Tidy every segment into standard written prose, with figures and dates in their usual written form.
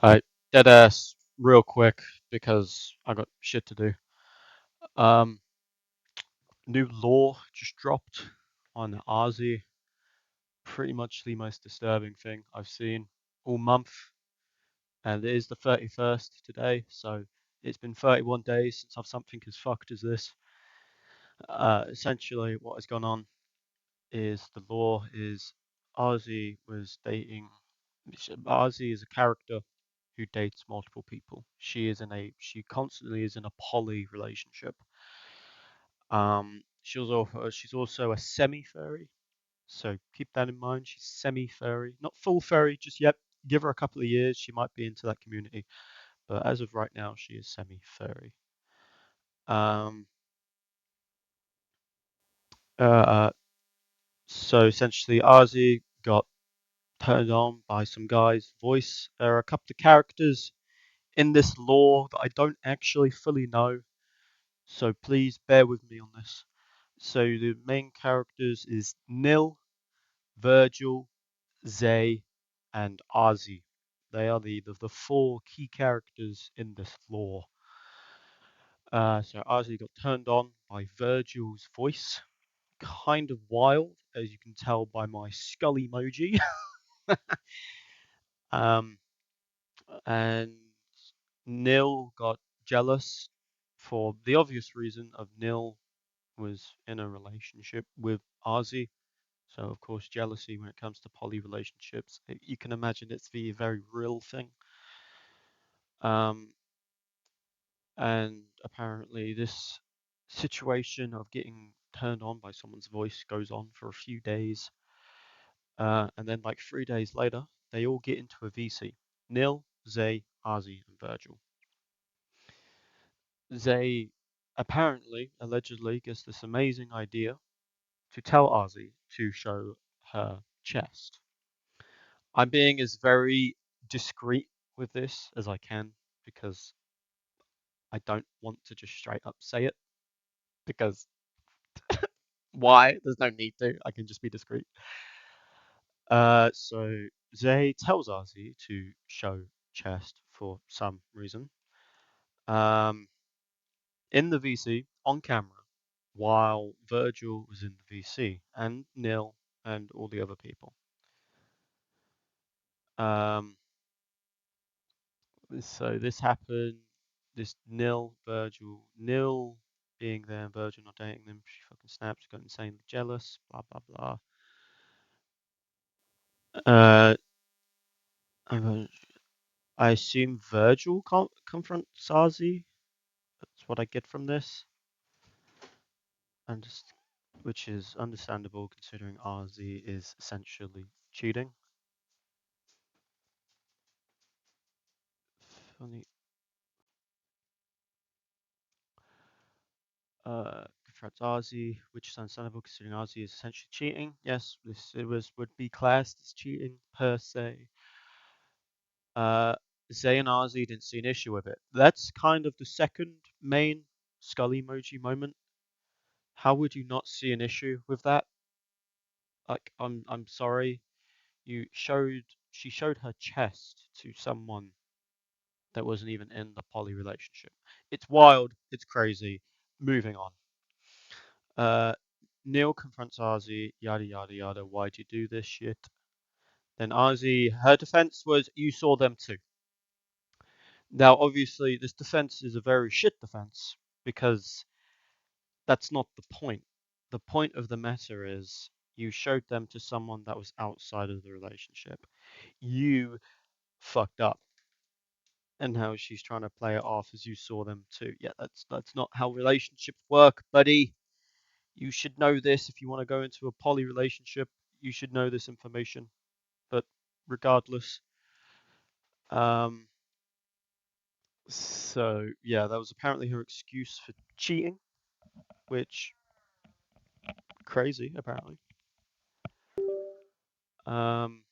Alright, dead ass real quick because I got shit to do. Um, New law just dropped on Arze. Pretty much the most disturbing thing I've seen all month, and it is the 31st today, so it's been 31 days since I've something as fucked as this. Essentially, what has gone on is the law is Arze was dating. Arze is a character who dates multiple people. She constantly is in a poly relationship. She's also a semi-furry, so keep that in mind. She's semi-furry, not full furry just yet. Give her a couple of years, she might be into that community, but as of right now, she is semi-furry. Um, uh, uh, so essentially, Arzi got turned on by some guy's voice. There are a couple of characters in this lore that I don't actually fully know, so please bear with me on this. So the main characters is Nil, Virgil, Zay, and Arze. They are the four key characters in this lore. So Arze got turned on by Virgil's voice, kind of wild, as you can tell by my skull emoji. um, and Nil got jealous for the obvious reason of Nil was in a relationship with Arze. So of course, jealousy when it comes to poly relationships, you can imagine it's the very real thing. Um, and apparently, this situation of getting turned on by someone's voice goes on for a few days, and then like 3 days later, they all get into a VC. Nil, Zay, Arze, and Virgil. Zay apparently, allegedly, gets this amazing idea to tell Arze to show her chest. I'm being as very discreet with this as I can because I don't want to just straight up say it because why? There's no need to. I can just be discreet. So Zay tells Arze to show chest for some reason. Um, in the VC on camera while Virgil was in the VC and Nil and all the other people. Um, so this happened. This Nil being there, and Virgil not dating them. She fucking snaps, got insanely jealous. Blah blah blah. Uh, I assume Virgil confronts Arze. That's what I get from this, and just, which is understandable considering Arze is essentially cheating. Funny. Confronts Arze, which is understandable considering Arze is essentially cheating. Yes, this it was would be classed as cheating per se. Uh, Zay and Arze didn't see an issue with it. That's kind of the second main skull emoji moment. How would you not see an issue with that? Like, I'm sorry, you showed she showed her chest to someone that wasn't even in the poly relationship. It's wild, it's crazy. Moving on. Uh, Neil confronts Arze, yada yada yada. Why'd you do this shit? Then Arze, her defense was, you saw them too. Now, obviously, this defense is a very shit defense because that's not the point. The point of the matter is you showed them to someone that was outside of the relationship. You fucked up. And how she's trying to play it off as you saw them too. Yeah, that's not how relationships work, buddy. You should know this if you want to go into a poly relationship. You should know this information. But regardless, um, so yeah, that was apparently her excuse for cheating, which crazy apparently. Um,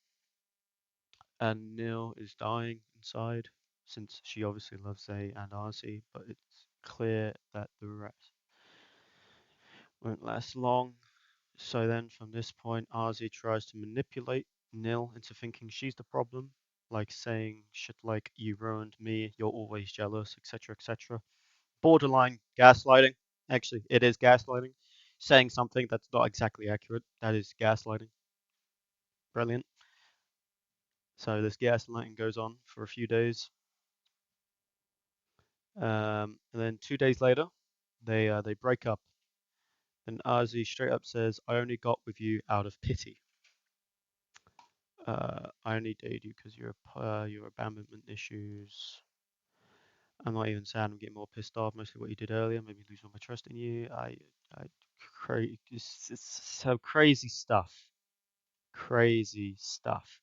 and Neil is dying inside since she obviously loves Zay and Arcee, but it's clear that the rest won't last long. So then from this point, Arcee tries to manipulate Nil into thinking she's the problem. like saying shit like "you ruined me," "you're always jealous," etc., etc. Borderline gaslighting. Actually, it is gaslighting. Saying something that's not exactly accurate. That is gaslighting. Brilliant. So this gaslighting goes on for a few days, and then 2 days later, they break up. And Arze straight up says, "I only got with you out of pity. I only dated you because your abandonment issues. I'm not even sad. I'm getting more pissed off. Mostly what you did earlier made me lose all my trust in you. It's so crazy stuff. Crazy stuff.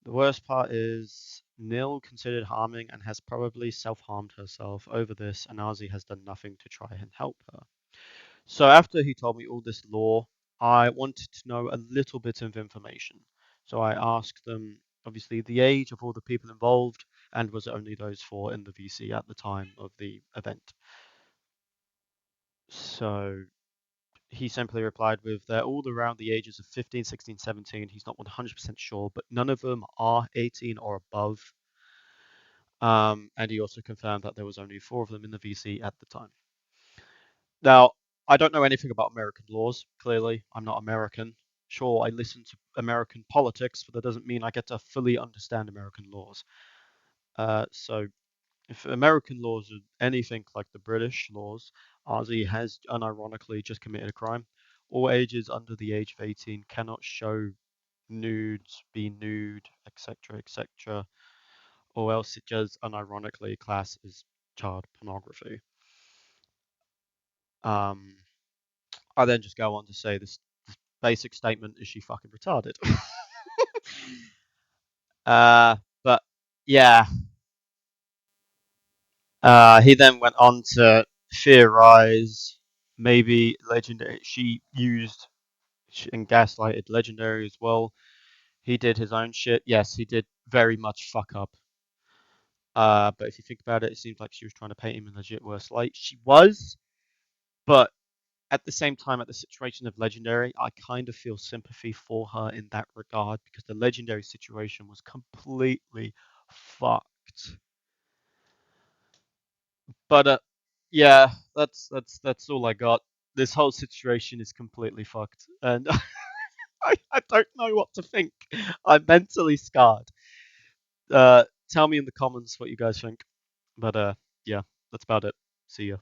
The worst part is Nil considered harming and has probably self-harmed herself over this, and Arze has done nothing to try and help her. So after he told me all this lore, I wanted to know a little bit of information. So I asked them, obviously, the age of all the people involved, and was it only those four in the VC at the time of the event? So he simply replied with, they're all around the ages of 15, 16, 17. He's not 100% sure, but none of them are 18 or above. And he also confirmed that there was only four of them in the VC at the time. Now, I don't know anything about American laws, clearly. I'm not American. Sure, I listen to American politics, but that doesn't mean I get to fully understand American laws. So, if American laws are anything like the British laws, Arze has unironically just committed a crime. All ages under the age of 18 cannot show nudes, be nude, etc., etc., or else it just unironically class as child pornography. Um, I then just go on to say this basic statement: is she fucking retarded? uh, but yeah, he then went on to theorize maybe legendary. She used and gaslighted legendary as well. He did his own shit. Yes, he did very much fuck up. But if you think about it, it seems like she was trying to paint him in a legit worse light. She was, but at the same time, at the situation of Legendary, I kind of feel sympathy for her in that regard because the Legendary situation was completely fucked. But yeah, that's all I got. This whole situation is completely fucked, and I don't know what to think. I'm mentally scarred. Tell me in the comments what you guys think. But yeah, that's about it. See ya.